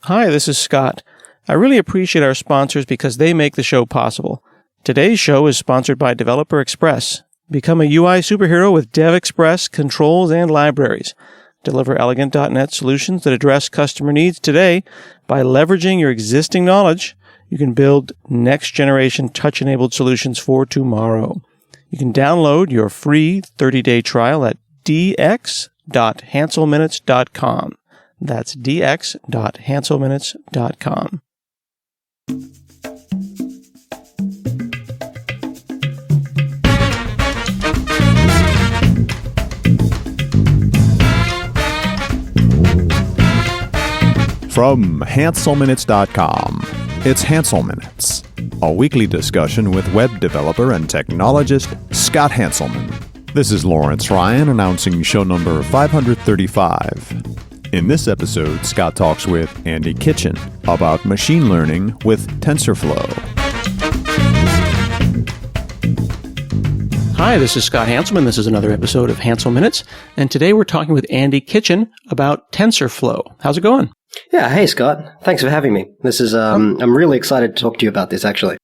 Hi, this is Scott. I really appreciate our sponsors because they make the show possible. Today's show is sponsored by Developer Express. Become a UI superhero with Dev Express controls and libraries. Deliver elegant .NET solutions that address customer needs today by leveraging your existing knowledge. You can build next-generation touch-enabled solutions for tomorrow. You can download your free 30-day trial at dx.hanselminutes.com. That's dx.hanselminutes.com. From hanselminutes.com, it's Hansel Minutes, a weekly discussion with web developer and technologist Scott Hanselman. This is Lawrence Ryan announcing show number 535. In this episode, Scott talks with Andy Kitchen about machine learning with TensorFlow. Hi, this is Scott Hanselman. This is another episode of Hansel Minutes, and today we're talking with Andy Kitchen about TensorFlow. How's it going? Yeah, hey Scott. Thanks for having me. This is I'm really excited to talk to you about this actually.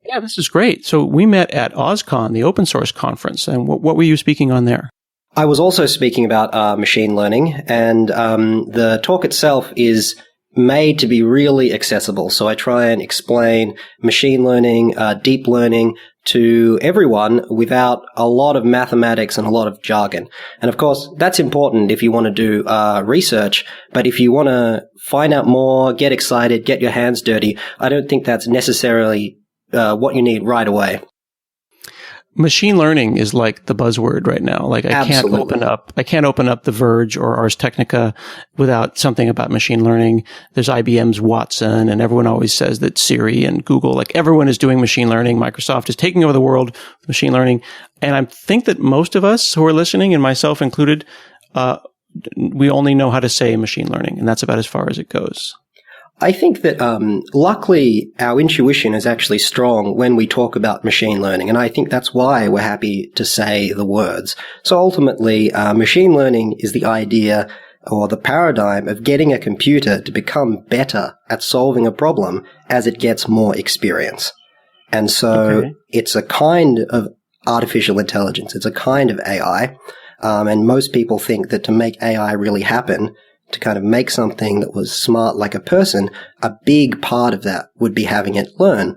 Yeah, this is great. So we met at OSCON, the open source conference, and what were you speaking on there? I was also speaking about machine learning, and the talk itself is made to be really accessible. So I try and explain machine learning, deep learning to everyone without a lot of mathematics and a lot of jargon. And of course, that's important if you want to do research, but if you want to find out more, get excited, get your hands dirty, I don't think that's necessarily what you need right away. Machine learning is like the buzzword right now. Like I can't open up The Verge or Ars Technica without something about machine learning. There's IBM's Watson, and everyone always says that Siri and Google, like everyone is doing machine learning. Microsoft is taking over the world with machine learning. And I think that most of us who are listening, and myself included, we only know how to say machine learning, and that's about as far as it goes. I think that luckily our intuition is actually strong when we talk about machine learning, and I think that's why we're happy to say the words. So ultimately, machine learning is the idea or the paradigm of getting a computer to become better at solving a problem as it gets more experience. And so It's a kind of artificial intelligence. It's a kind of AI. And most people think that to make AI really happen, to kind of make something that was smart like a person, a big part of that would be having it learn.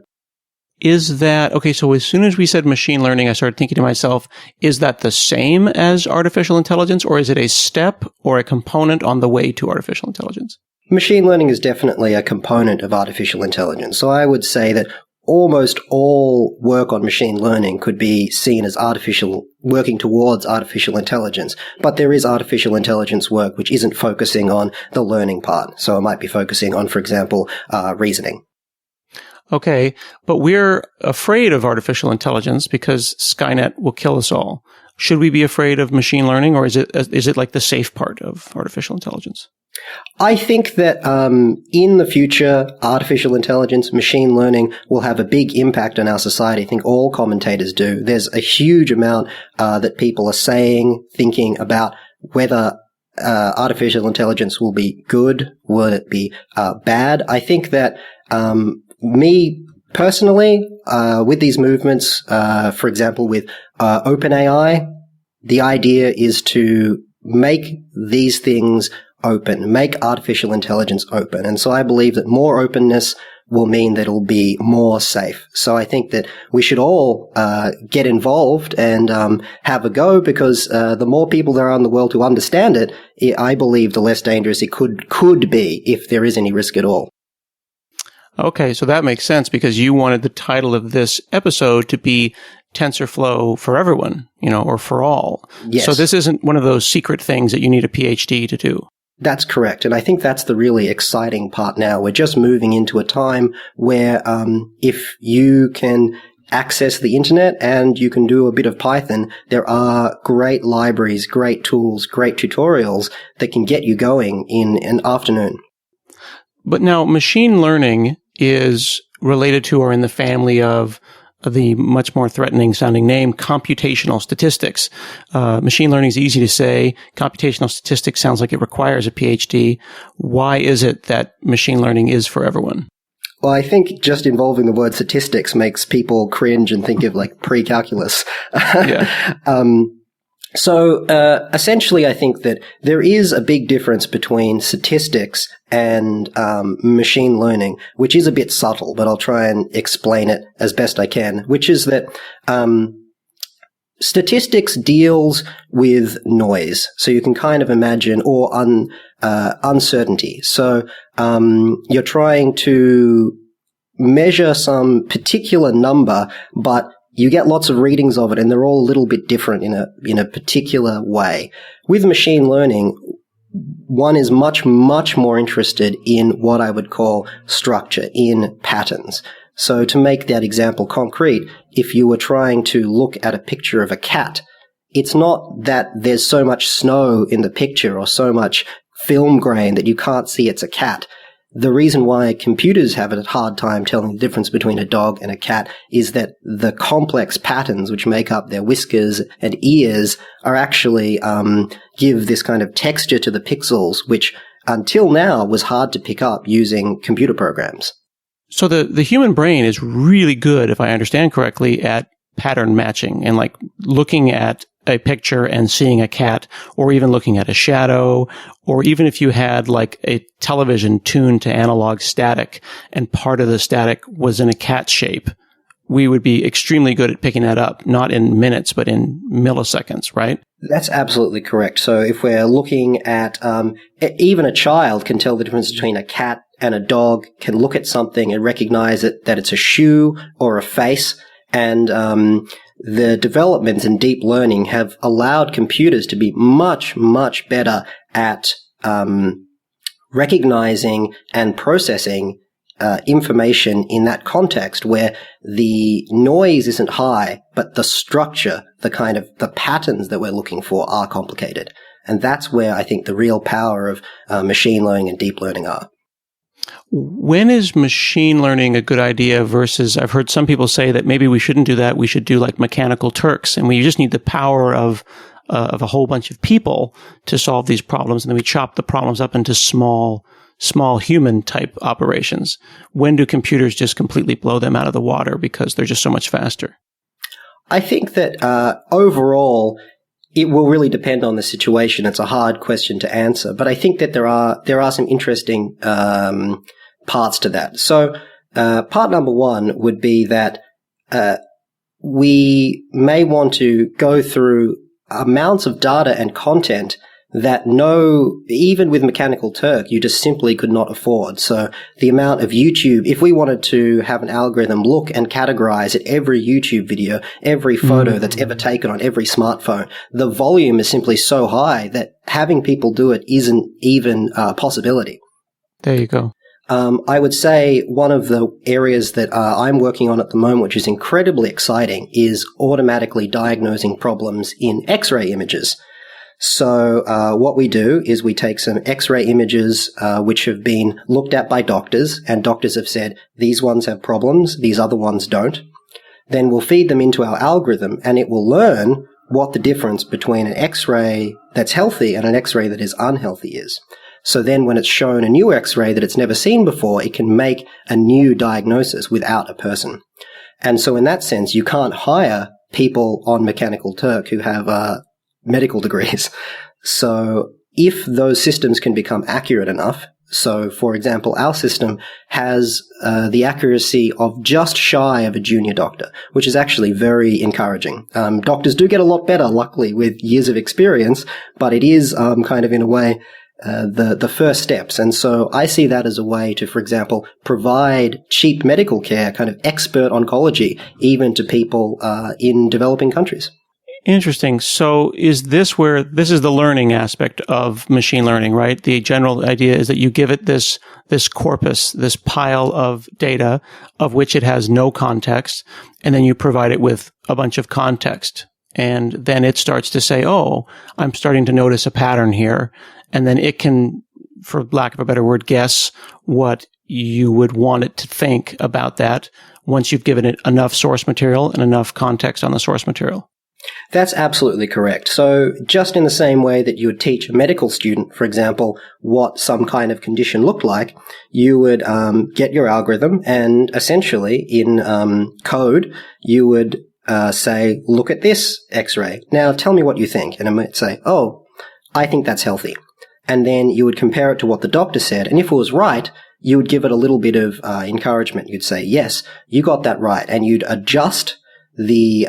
Is that, okay, so as soon as we said machine learning, I started thinking to myself, is that the same as artificial intelligence, or is it a step or a component on the way to artificial intelligence? Machine learning is definitely a component of artificial intelligence. So I would say that almost all work on machine learning could be seen as working towards artificial intelligence. But there is artificial intelligence work which isn't focusing on the learning part. So it might be focusing on, for example, reasoning. Okay, but we're afraid of artificial intelligence because Skynet will kill us all. Should we be afraid of machine learning, or is it like the safe part of artificial intelligence? I think that in the future, artificial intelligence, machine learning will have a big impact on our society. I think all commentators do. There's a huge amount that people are saying, thinking about whether artificial intelligence will be good, will it be bad. I think that me personally, with these movements, for example, with OpenAI, the idea is to make these things open, make artificial intelligence open. And so I believe that more openness will mean that it'll be more safe. So I think that we should all get involved and have a go, because the more people there are in the world who understand it, I believe the less dangerous it could be, if there is any risk at all. Okay, so that makes sense, because you wanted the title of this episode to be TensorFlow for everyone, or for all. Yes. So this isn't one of those secret things that you need a PhD to do. That's correct. And I think that's the really exciting part now. We're just moving into a time where if you can access the internet and you can do a bit of Python, there are great libraries, great tools, great tutorials that can get you going in an afternoon. But now machine learning is related to or in the family of the much more threatening sounding name, computational statistics. Machine learning is easy to say. Computational statistics sounds like it requires a PhD. Why is it that machine learning is for everyone? Well, I think just involving the word statistics makes people cringe and think of like pre-calculus. Yeah. So essentially, I think that there is a big difference between statistics and machine learning, which is a bit subtle, but I'll try and explain it as best I can, which is that statistics deals with noise. So you can kind of imagine, or uncertainty. So you're trying to measure some particular number, but you get lots of readings of it, and they're all a little bit different in a particular way. With machine learning, one is much, much more interested in what I would call structure, in patterns. So to make that example concrete, if you were trying to look at a picture of a cat, it's not that there's so much snow in the picture or so much film grain that you can't see it's a cat. The reason why computers have a hard time telling the difference between a dog and a cat is that the complex patterns which make up their whiskers and ears are actually give this kind of texture to the pixels, which until now was hard to pick up using computer programs. So the human brain is really good, if I understand correctly, at pattern matching and like looking at a picture and seeing a cat, or even looking at a shadow, or even if you had like a television tuned to analog static and part of the static was in a cat shape, we would be extremely good at picking that up, not in minutes, but in milliseconds, right? That's absolutely correct. So if we're looking at, even a child can tell the difference between a cat and a dog, can look at something and recognize that it's a shoe or a face. And the developments in deep learning have allowed computers to be much, much better at recognizing and processing information in that context where the noise isn't high, but the structure, the patterns that we're looking for are complicated. And that's where I think the real power of machine learning and deep learning are. When is machine learning a good idea versus, I've heard some people say that maybe we shouldn't do that. We should do like mechanical Turks, and we just need the power of a whole bunch of people to solve these problems. And then we chop the problems up into small human type operations. When do computers just completely blow them out of the water because they're just so much faster? I think that overall, it will really depend on the situation. It's a hard question to answer, but I think that there are some interesting parts to that. So part number one would be that we may want to go through amounts of data and content that even with Mechanical Turk, you just simply could not afford. So the amount of YouTube, if we wanted to have an algorithm look and categorize at every YouTube video, every photo that's ever taken on every smartphone, the volume is simply so high that having people do it isn't even a possibility. There you go. I would say one of the areas that I'm working on at the moment, which is incredibly exciting, is automatically diagnosing problems in X-ray images. So what we do is we take some X-ray images which have been looked at by doctors, and doctors have said, these ones have problems, these other ones don't. Then we'll feed them into our algorithm, and it will learn what the difference between an X-ray that's healthy and an X-ray that is unhealthy is. So then when it's shown a new X-ray that it's never seen before, it can make a new diagnosis without a person. And so in that sense, you can't hire people on Mechanical Turk who have medical degrees. So if those systems can become accurate enough, so for example, our system has the accuracy of just shy of a junior doctor, which is actually very encouraging. Doctors do get a lot better, luckily, with years of experience, but it is kind of in a way the first steps. And so I see that as a way to, for example, provide cheap medical care, kind of expert oncology, even to people in developing countries. Interesting. So is this where this is the learning aspect of machine learning, right? The general idea is that you give it this corpus, this pile of data of which it has no context, and then you provide it with a bunch of context. And then it starts to say, oh, I'm starting to notice a pattern here. And then it can, for lack of a better word, guess what you would want it to think about that once you've given it enough source material and enough context on the source material. That's absolutely correct. So just in the same way that you would teach a medical student, for example, what some kind of condition looked like, you would get your algorithm and essentially in code, you would say, look at this X-ray. Now tell me what you think. And it might say, oh, I think that's healthy. And then you would compare it to what the doctor said. And if it was right, you would give it a little bit of encouragement. You'd say, yes, you got that right. And you'd adjust the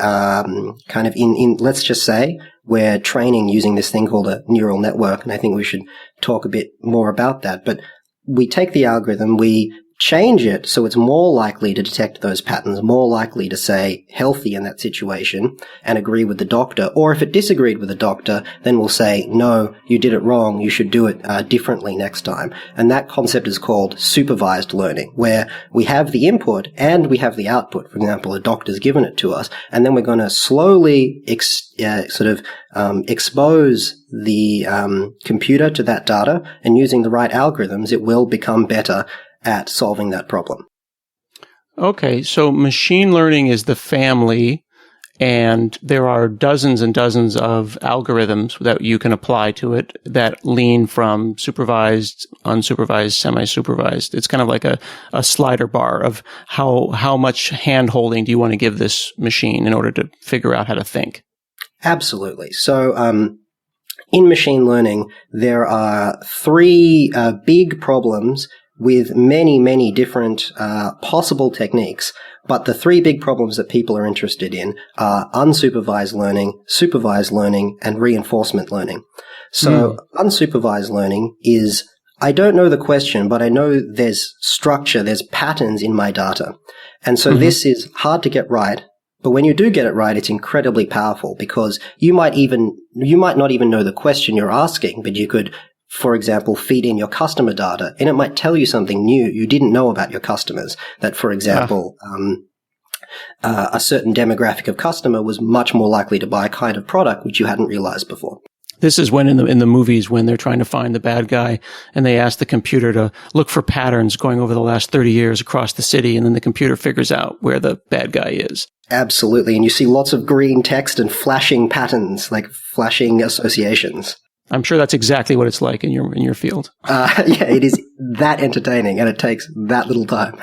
kind of let's just say we're training using this thing called a neural network. And I think we should talk a bit more about that. But we take the algorithm, we change it so it's more likely to detect those patterns, more likely to say healthy in that situation and agree with the doctor. Or if it disagreed with the doctor, then we'll say, no, you did it wrong. You should do it differently next time. And that concept is called supervised learning, where we have the input and we have the output. For example, a doctor's given it to us, and then we're going to slowly expose the computer to that data, and using the right algorithms, it will become better at solving that problem. Okay, so machine learning is the family, and there are dozens and dozens of algorithms that you can apply to it that lean from supervised, unsupervised, semi-supervised. It's kind of like a slider bar of how much hand-holding do you want to give this machine in order to figure out how to think. Absolutely. So in machine learning, there are three big problems with many, many different possible techniques. But the three big problems that people are interested in are unsupervised learning, supervised learning, and reinforcement learning. So unsupervised learning is, I don't know the question, but I know there's structure, there's patterns in my data. And so this is hard to get right. But when you do get it right, it's incredibly powerful because you might not even know the question you're asking, but you could, for example, feed in your customer data, and it might tell you something new you didn't know about your customers. That, for example, a certain demographic of customer was much more likely to buy a kind of product which you hadn't realized before. This is when in the movies when they're trying to find the bad guy and they ask the computer to look for patterns going over the last 30 years across the city, and then the computer figures out where the bad guy is. Absolutely. And you see lots of green text and flashing patterns, like flashing associations. I'm sure that's exactly what it's like in your field. Yeah, it is that entertaining, and it takes that little time.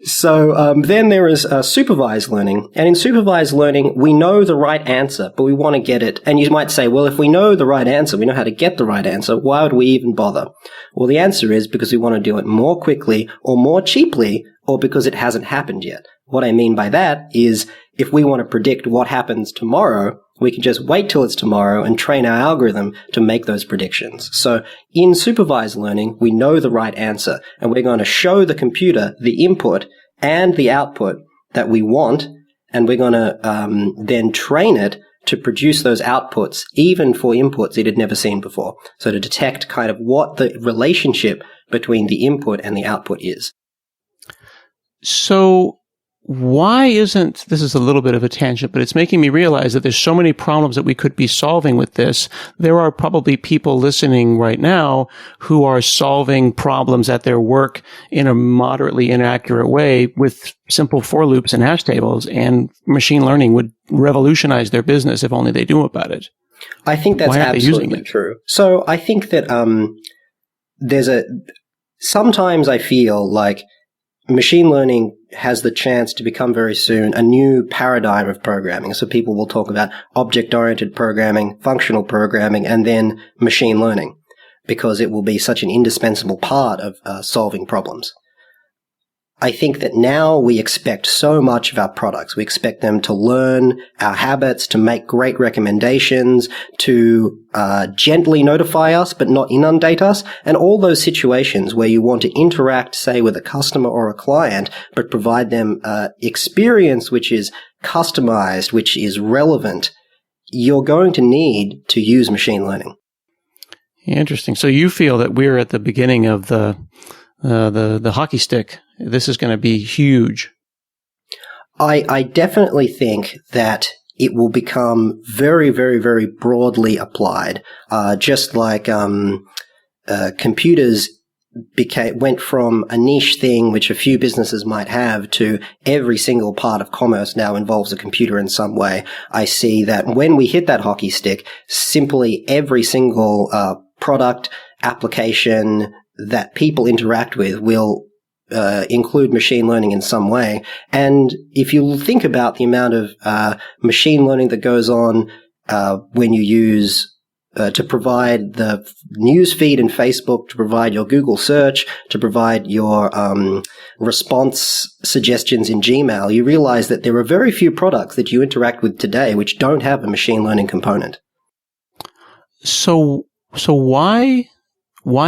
So then there is supervised learning. And in supervised learning, we know the right answer, but we want to get it. And you might say, well, if we know the right answer, we know how to get the right answer, why would we even bother? Well, the answer is because we want to do it more quickly or more cheaply, or because it hasn't happened yet. What I mean by that is if we want to predict what happens tomorrow, we can just wait till it's tomorrow and train our algorithm to make those predictions. So in supervised learning, we know the right answer, and we're going to show the computer the input and the output that we want, and we're going to then train it to produce those outputs, even for inputs it had never seen before. So to detect kind of what the relationship between the input and the output is. So why isn't, this is a little bit of a tangent, but it's making me realize that there's so many problems that we could be solving with this. There are probably people listening right now who are solving problems at their work in a moderately inaccurate way with simple for loops and hash tables, and machine learning would revolutionize their business if only they knew about it. I think that's absolutely true. So I think that sometimes I feel like machine learning has the chance to become very soon a new paradigm of programming. So people will talk about object-oriented programming, functional programming, and then machine learning, because it will be such an indispensable part of solving problems. I think that now we expect so much of our products. We expect them to learn our habits, to make great recommendations, to gently notify us but not inundate us, and all those situations where you want to interact, say, with a customer or a client, but provide them experience which is customized, which is relevant. You're going to need to use machine learning. Interesting. So you feel that we're at the beginning of the hockey stick. This is going to be huge. I definitely think that it will become very, very, very broadly applied. Just like computers went from a niche thing which a few businesses might have to every single part of commerce now involves a computer in some way. I see that when we hit that hockey stick, simply every single product, application that people interact with will include machine learning in some way. And if you think about the amount of machine learning that goes on when you use to provide the news feed in Facebook, to provide your Google search, to provide your response suggestions in Gmail, you realize that there are very few products that you interact with today which don't have a machine learning component. So why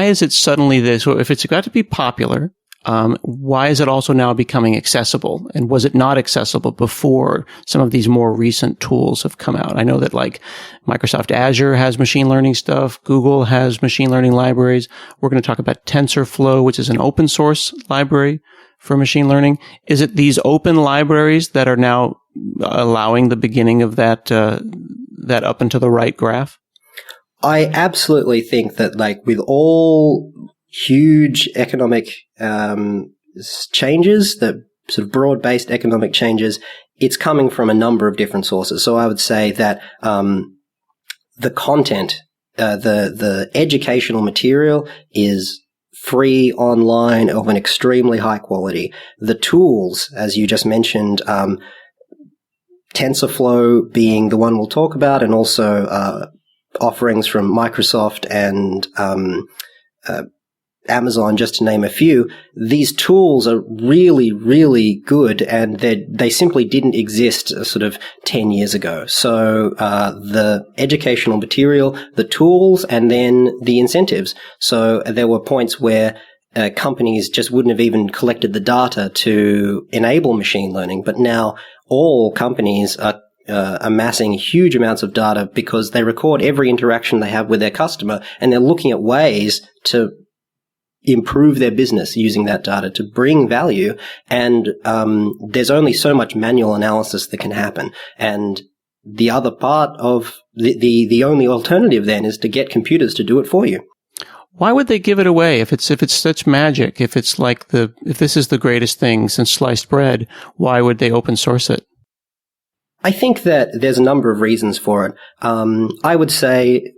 is it suddenly this? Well, if it's got to be popular, why is it also now becoming accessible? And was it not accessible before some of these more recent tools have come out? I know that like Microsoft Azure has machine learning stuff. Google has machine learning libraries. We're going to talk about TensorFlow, which is an open source library for machine learning. Is it these open libraries that are now allowing the beginning of that up and to the right graph? I absolutely think that, like, with all huge economic changes, the sort of broad-based economic changes, it's coming from a number of different sources. So I would say that the content, the educational material is free online of an extremely high quality. The tools, as you just mentioned, TensorFlow being the one we'll talk about, and also offerings from Microsoft and Amazon, just to name a few. These tools are really, really good, and they simply didn't exist sort of 10 years ago. So the educational material, the tools, and then the incentives. So there were points where companies just wouldn't have even collected the data to enable machine learning, but now all companies are amassing huge amounts of data because they record every interaction they have with their customer, and they're looking at ways to improve their business using that data to bring value. And there's only so much manual analysis that can happen. And the other part of the only alternative then is to get computers to do it for you. Why would they give it away if it's such magic? If it's like if this is the greatest thing since sliced bread, why would they open source it? I think that there's a number of reasons for it. I would say,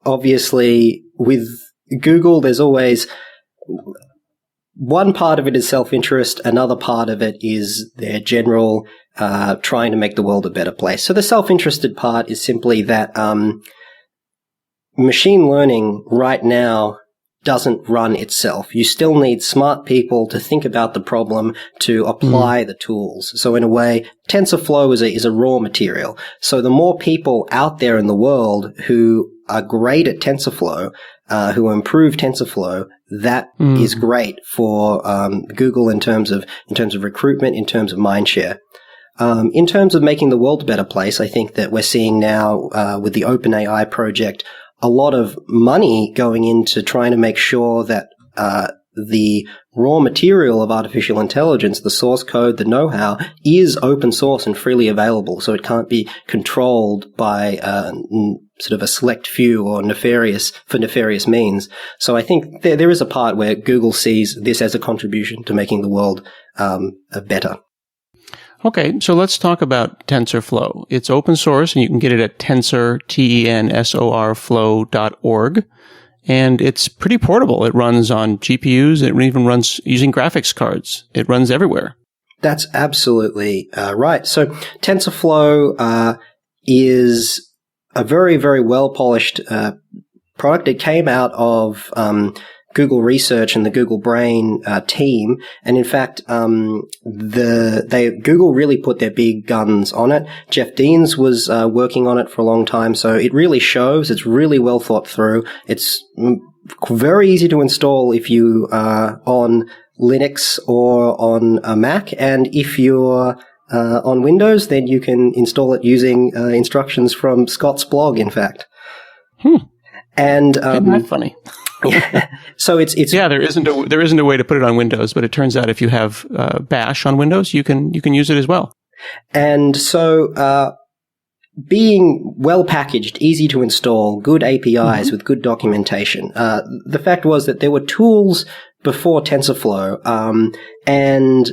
obviously, with Google, there's always one part of it is self-interest, another part of it is their general trying to make the world a better place. So the self-interested part is simply that machine learning right now doesn't run itself. You still need smart people to think about the problem, to apply the tools. So in a way, TensorFlow is a raw material. So the more people out there in the world who are great at TensorFlow, who improve TensorFlow, that is great for Google in terms of recruitment, in terms of mindshare. In terms of making the world a better place, I think that we're seeing now with the OpenAI project a lot of money going into trying to make sure that the raw material of artificial intelligence, the source code, the know-how, is open source and freely available, so it can't be controlled by sort of a select few or nefarious means. So I think there is a part where Google sees this as a contribution to making the world better. Okay, so let's talk about TensorFlow. It's open source, and you can get it at tensorflow.org. And it's pretty portable. It runs on GPUs. It even runs using graphics cards. It runs everywhere. That's absolutely right. So TensorFlow is a very, very well-polished product. It came out of Google Research and the Google Brain team, and in fact, Google really put their big guns on it. Jeff Deans was working on it for a long time, so it really shows. It's really well thought through. It's very easy to install if you are on Linux or on a Mac, and if you're on Windows, then you can install it using instructions from Scott's blog. In fact, and isn't that funny? Yeah. So it's there isn't a way to put it on Windows, but it turns out if you have Bash on Windows, you can use it as well. And so being well packaged, easy to install, good APIs with good documentation. The fact was that there were tools before TensorFlow, and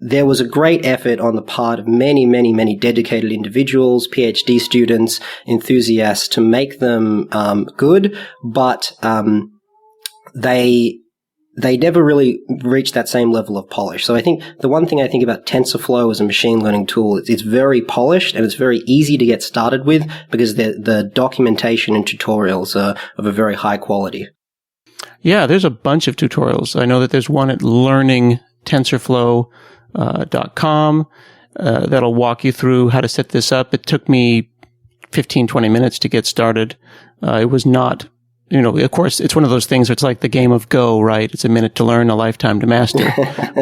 there was a great effort on the part of many, many, many dedicated individuals, PhD students, enthusiasts to make them good, but they never really reached that same level of polish. So I think the one thing I think about TensorFlow as a machine learning tool, it's very polished and it's very easy to get started with because the documentation and tutorials are of a very high quality. Yeah, there's a bunch of tutorials. I know that there's one at learningtensorflow.com that'll walk you through how to set this up. It took me 15, 20 minutes to get started. It was not, of course, it's one of those things where it's like the game of Go, right? It's a minute to learn, a lifetime to master.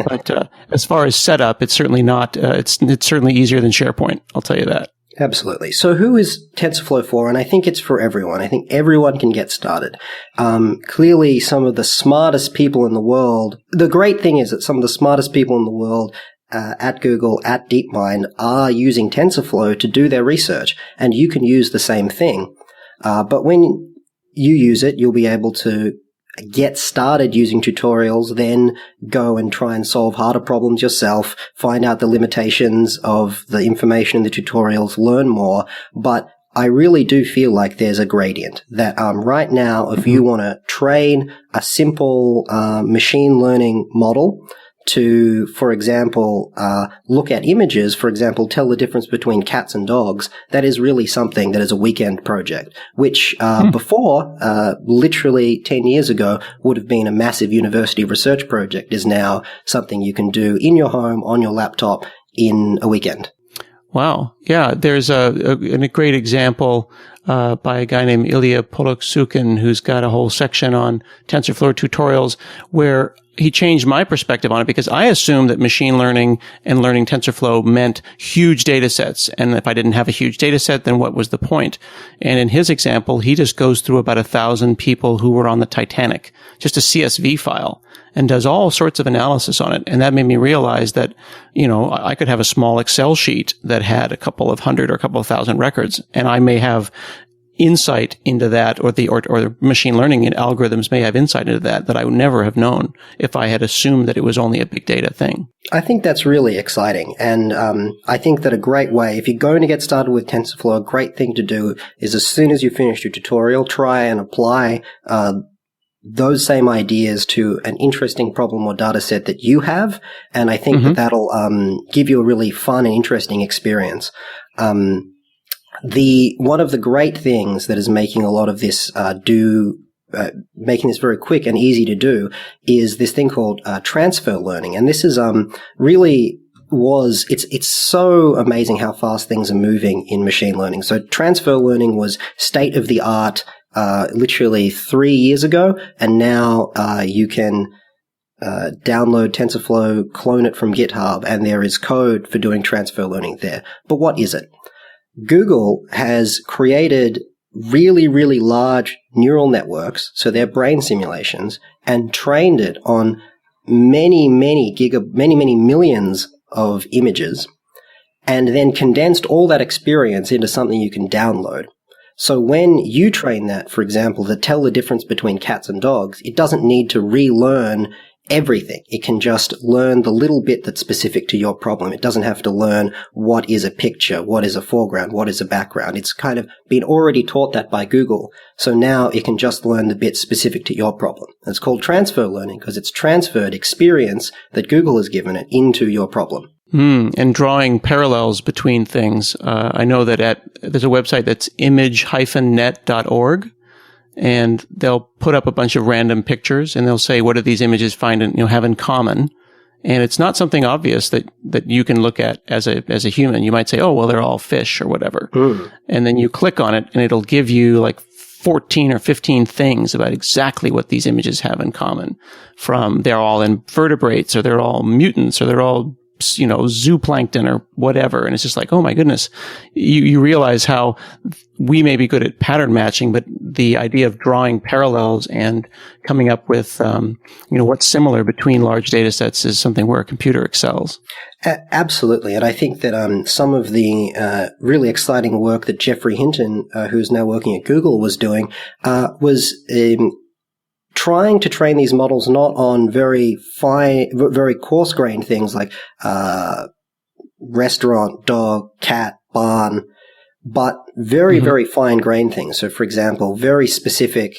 But as far as setup, it's certainly not, it's certainly easier than SharePoint. I'll tell you that. Absolutely. So who is TensorFlow for? And I think it's for everyone. I think everyone can get started. Clearly, some of the smartest people in the world, the great thing is that some of the smartest people in the world at Google, at DeepMind, are using TensorFlow to do their research. And you can use the same thing. But when you use it, you'll be able to get started using tutorials, then go and try and solve harder problems yourself, find out the limitations of the information in the tutorials, learn more. But I really do feel like there's a gradient that right now, if you want to train a simple machine learning model to, for example, look at images, for example, tell the difference between cats and dogs, that is really something that is a weekend project, which before, literally 10 years ago, would have been a massive university research project, is now something you can do in your home, on your laptop, in a weekend. Wow. Yeah, there's a great example by a guy named Ilya Poloksukin, who's got a whole section on TensorFlow tutorials where he changed my perspective on it because I assumed that machine learning and learning TensorFlow meant huge data sets. And if I didn't have a huge data set, then what was the point? And in his example, he just goes through about 1,000 people who were on the Titanic, just a CSV file, and does all sorts of analysis on it. And that made me realize that, I could have a small Excel sheet that had a couple of hundred or a couple of thousand records, and I may have insight into that, or the machine learning algorithms may have insight into that I would never have known if I had assumed that it was only a big data thing. I think that's really exciting. And I think that a great way, if you're going to get started with TensorFlow, a great thing to do is as soon as you finish your tutorial, try and apply those same ideas to an interesting problem or data set that you have. And I think that'll give you a really fun and interesting experience. One of the great things that is making a lot of this making this very quick and easy to do is this thing called transfer learning. And this is it's so amazing how fast things are moving in machine learning. So transfer learning was state of the art literally 3 years ago, and now you can download TensorFlow, clone it from GitHub, and there is code for doing transfer learning there. But what is it? Google has created really, really large neural networks, so they're brain simulations, and trained it on many millions of images, and then condensed all that experience into something you can download. So when you train that, for example, to tell the difference between cats and dogs, it doesn't need to relearn everything. It can just learn the little bit that's specific to your problem. It doesn't have to learn what is a picture, what is a foreground, what is a background. It's kind of been already taught that by Google. So now it can just learn the bits specific to your problem. And it's called transfer learning because it's transferred experience that Google has given it into your problem. And drawing parallels between things. I know that there's a website that's image-net.org. And they'll put up a bunch of random pictures and they'll say, what do these images have in common? And it's not something obvious that you can look at as a human. You might say, oh, well, they're all fish or whatever. And then you click on it and it'll give you like 14 or 15 things about exactly what these images have in common. From they're all invertebrates, or they're all mutants, or they're all zooplankton or whatever. And it's just like, oh my goodness, you realize how we may be good at pattern matching, but the idea of drawing parallels and coming up with, what's similar between large data sets is something where a computer excels. Absolutely. And I think that some of the really exciting work that Geoffrey Hinton, who's now working at Google, was doing was trying to train these models not on very fine, very coarse-grained things like restaurant, dog, cat, barn, but very, very fine-grained things. So, for example, very specific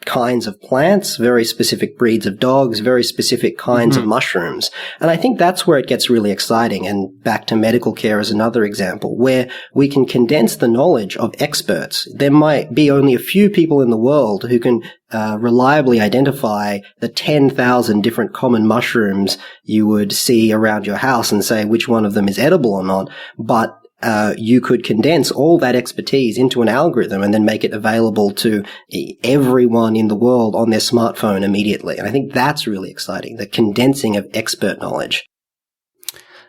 kinds of plants, very specific breeds of dogs, very specific kinds of mushrooms. And I think that's where it gets really exciting. And back to medical care as another example, where we can condense the knowledge of experts. There might be only a few people in the world who can reliably identify the 10,000 different common mushrooms you would see around your house and say which one of them is edible or not. But you could condense all that expertise into an algorithm and then make it available to everyone in the world on their smartphone immediately. And I think that's really exciting, the condensing of expert knowledge.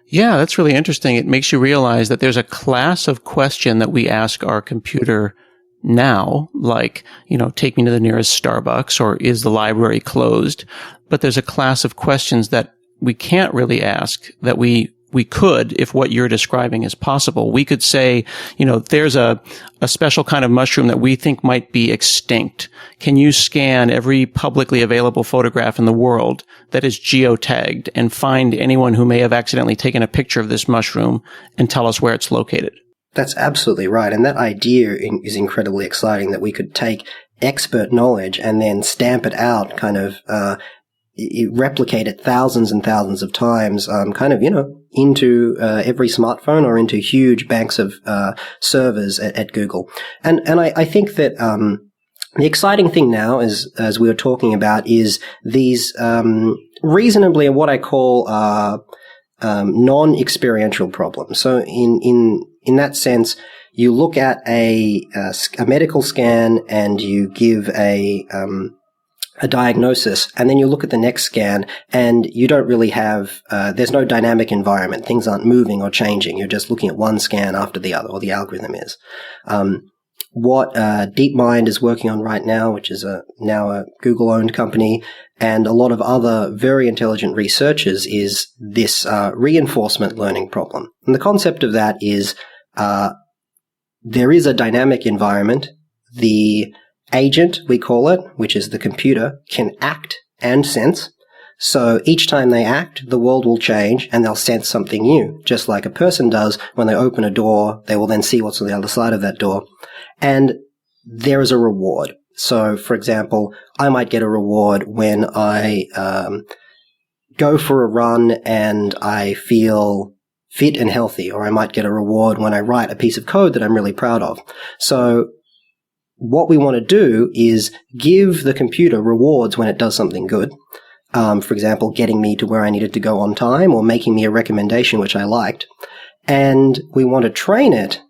Yeah, that's really interesting. It makes you realize that there's a class of question that we ask our computer now, like, take me to the nearest Starbucks, or is the library closed? But there's a class of questions that we can't really ask that we could, if what you're describing is possible. We could say, there's a special kind of mushroom that we think might be extinct. Can you scan every publicly available photograph in the world that is geotagged and find anyone who may have accidentally taken a picture of this mushroom and tell us where it's located? That's absolutely right. And that idea is incredibly exciting, that we could take expert knowledge and then stamp it out, kind of, replicate it thousands and thousands of times, into every smartphone or into huge banks of servers at Google. And I think that the exciting thing now, as we were talking about, is these reasonably what I call non-experiential problems. So in that sense, you look at a medical scan and you give a diagnosis, and then you look at the next scan and you don't really have, there's no dynamic environment. Things aren't moving or changing. You're just looking at one scan after the other, or the algorithm is. What DeepMind is working on right now, which is now a Google-owned company, and a lot of other very intelligent researchers, is this reinforcement learning problem. And the concept of that is there is a dynamic environment. The agent, we call it, which is the computer, can act and sense. So each time they act, the world will change and they'll sense something new, just like a person does when they open a door. They will then see what's on the other side of that door. And there is a reward. So, for example, I might get a reward when I go for a run and I feel fit and healthy, or I might get a reward when I write a piece of code that I'm really proud of. So what we want to do is give the computer rewards when it does something good. For example, getting me to where I needed to go on time, or making me a recommendation which I liked. And we want to train it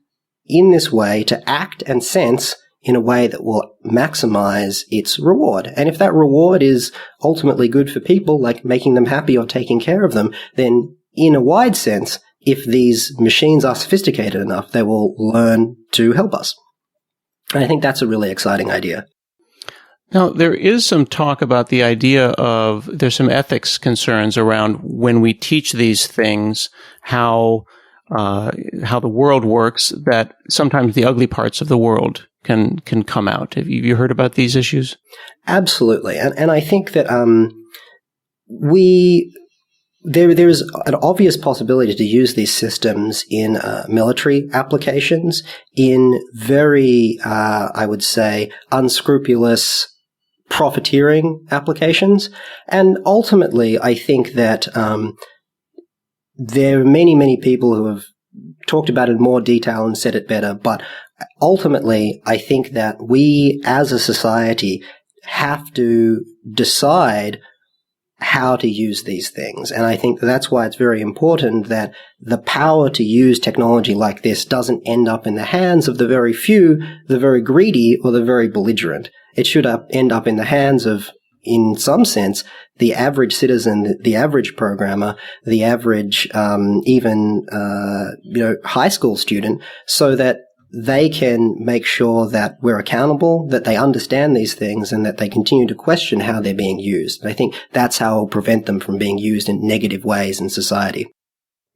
in this way to act and sense in a way that will maximize its reward. And if that reward is ultimately good for people, like making them happy or taking care of them, then in a wide sense, if these machines are sophisticated enough, they will learn to help us. And I think that's a really exciting idea. Now, there is some talk about the idea of, there's some ethics concerns around when we teach these things, how the world works, that sometimes the ugly parts of the world can come out. Have you heard about these issues? Absolutely. And I think that there is an obvious possibility to use these systems in military applications, in very, I would say, unscrupulous profiteering applications. And ultimately, I think that there are many, many people who have talked about it in more detail and said it better. But ultimately, I think that we as a society have to decide how to use these things. And I think that's why it's very important that the power to use technology like this doesn't end up in the hands of the very few, the very greedy, or the very belligerent. It should end up in the hands of in some sense, the average citizen, the average programmer, the average, high school student, so that they can make sure that we're accountable, that they understand these things, and that they continue to question how they're being used. I think that's how we'll prevent them from being used in negative ways in society.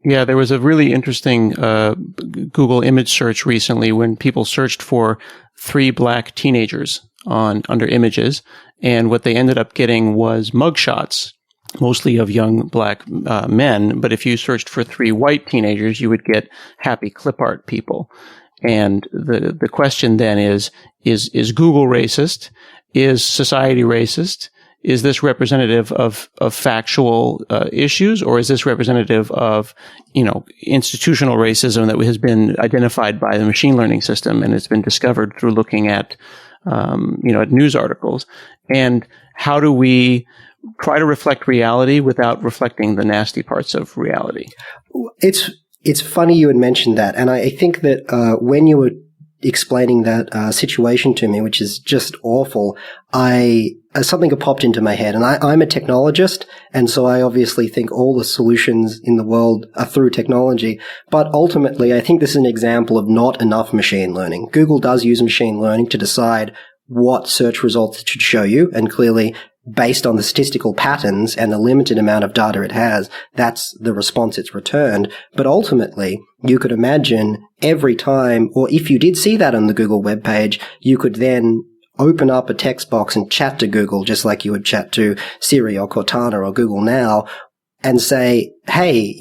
Yeah, there was a really interesting Google image search recently when people searched for 3 black teenagers under images, and what they ended up getting was mugshots, mostly of young black men. But if you searched for 3 white teenagers, you would get happy clip art people. And the question then is Google racist? Is society racist? Is this representative of factual issues, or is this representative of, institutional racism that has been identified by the machine learning system and it's been discovered through looking at, at news articles? And how do we try to reflect reality without reflecting the nasty parts of reality? It's funny you had mentioned that, and I think that when you were explaining that situation to me, which is just awful, something had popped into my head, and I'm a technologist, and so I obviously think all the solutions in the world are through technology, but ultimately I think this is an example of not enough machine learning. Google does use machine learning to decide what search results it should show you, and clearly, based on the statistical patterns and the limited amount of data it has, that's the response it's returned. But ultimately, you could imagine every time, or if you did see that on the Google webpage, you could then open up a text box and chat to Google, just like you would chat to Siri or Cortana or Google Now, and say, hey,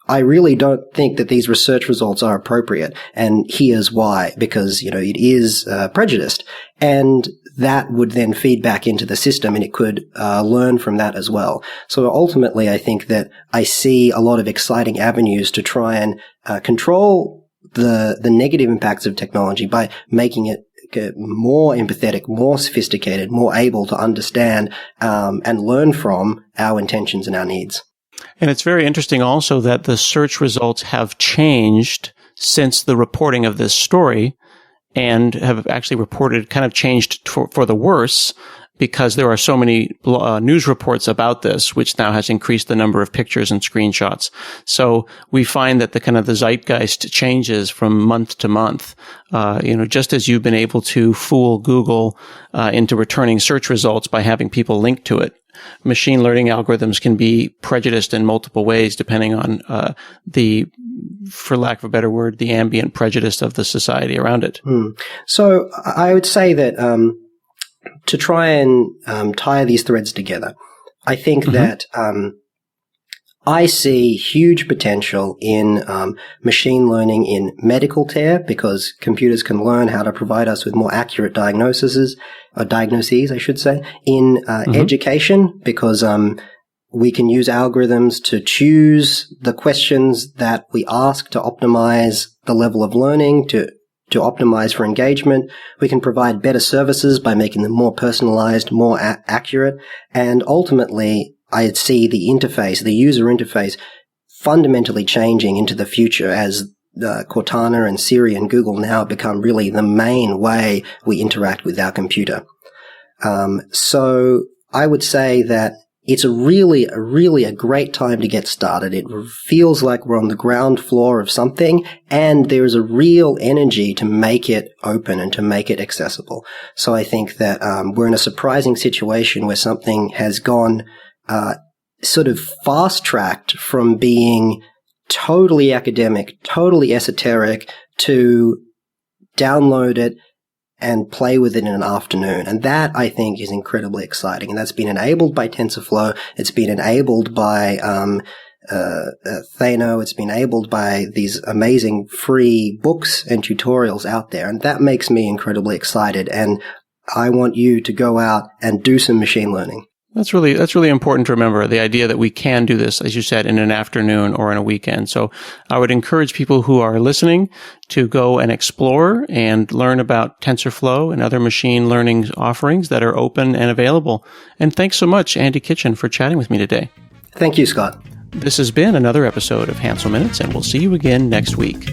I really don't think that these research results are appropriate, and here's why, because, it is prejudiced. And that would then feed back into the system, and it could learn from that as well. So ultimately, I think that I see a lot of exciting avenues to try and control the negative impacts of technology by making it more empathetic, more sophisticated, more able to understand and learn from our intentions and our needs. And it's very interesting also that the search results have changed since the reporting of this story, and have actually changed for the worse, because there are so many news reports about this, which now has increased the number of pictures and screenshots. So we find that the zeitgeist changes from month to month. Just as you've been able to fool Google into returning search results by having people link to it, machine learning algorithms can be prejudiced in multiple ways depending on for lack of a better word, the ambient prejudice of the society around it. So I would say that to try and tie these threads together, I think that I see huge potential in machine learning in medical care, because computers can learn how to provide us with more accurate diagnoses, I should say, in education, because we can use algorithms to choose the questions that we ask to optimize the level of learning, to optimize for engagement. We can provide better services by making them more personalized, more accurate, and ultimately I see the interface, the user interface, fundamentally changing into the future as Cortana and Siri and Google Now become really the main way we interact with our computer. So I would say that it's a really great time to get started. It feels like we're on the ground floor of something, and there is a real energy to make it open and to make it accessible. So I think that we're in a surprising situation where something has gone sort of fast-tracked from being totally academic, totally esoteric, to download it and play with it in an afternoon. And that, I think, is incredibly exciting. And that's been enabled by TensorFlow. It's been enabled by Thano. It's been enabled by these amazing free books and tutorials out there. And that makes me incredibly excited. And I want you to go out and do some machine learning. That's really important to remember, the idea that we can do this, as you said, in an afternoon or in a weekend. So I would encourage people who are listening to go and explore and learn about TensorFlow and other machine learning offerings that are open and available. And thanks so much, Andy Kitchen, for chatting with me today. Thank you, Scott. This has been another episode of Hansel Minutes, and we'll see you again next week.